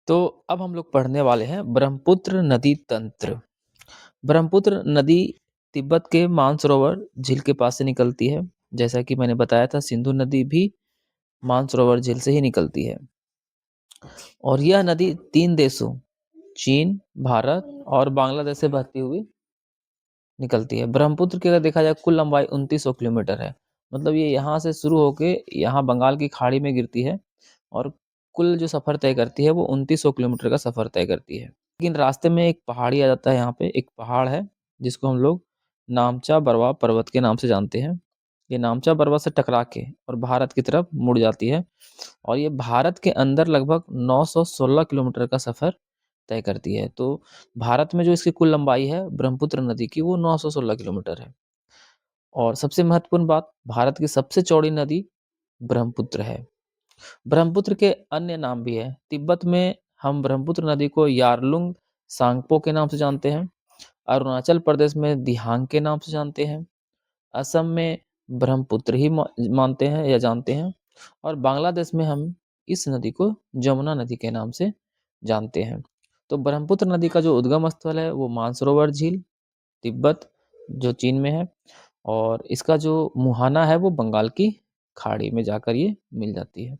तो अब हम लोग पढ़ने वाले हैं ब्रह्मपुत्र नदी तंत्र। ब्रह्मपुत्र नदी तिब्बत के मानसरोवर झील के पास से निकलती है। जैसा कि मैंने बताया था, सिंधु नदी भी मानसरोवर झील से ही निकलती है। और यह नदी 3 देशों चीन, भारत और बांग्लादेश से बहती हुई निकलती है। ब्रह्मपुत्र की अगर देखा जाए कुल लंबाई 2900 किलोमीटर है। मतलब ये यहाँ से शुरू होके यहाँ बंगाल की खाड़ी में गिरती है और कुल जो सफ़र तय करती है वो 2900 किलोमीटर का सफ़र तय करती है। लेकिन रास्ते में एक पहाड़ी आ जाता है। यहाँ पे एक पहाड़ है जिसको हम लोग नामचा बरवा पर्वत के नाम से जानते हैं। ये नामचा बरवा से टकरा के और भारत की तरफ मुड़ जाती है और ये भारत के अंदर लगभग 916 किलोमीटर का सफ़र तय करती है। तो भारत में जो इसकी कुल लंबाई है ब्रह्मपुत्र नदी की, वो 916 किलोमीटर है। और सबसे महत्वपूर्ण बात, भारत की सबसे चौड़ी नदी ब्रह्मपुत्र है। ब्रह्मपुत्र के अन्य नाम भी हैं। तिब्बत में हम ब्रह्मपुत्र नदी को यारलुंग सांगपो के नाम से जानते हैं। अरुणाचल प्रदेश में दिहांग के नाम से जानते हैं। असम में ब्रह्मपुत्र ही मानते हैं या जानते हैं। और बांग्लादेश में हम इस नदी को जमुना नदी के नाम से जानते हैं। तो ब्रह्मपुत्र नदी का जो उद्गम स्थल है वो मानसरोवर झील, तिब्बत जो चीन में है, और इसका जो मुहाना है वो बंगाल की खाड़ी में जाकर ये मिल जाती है।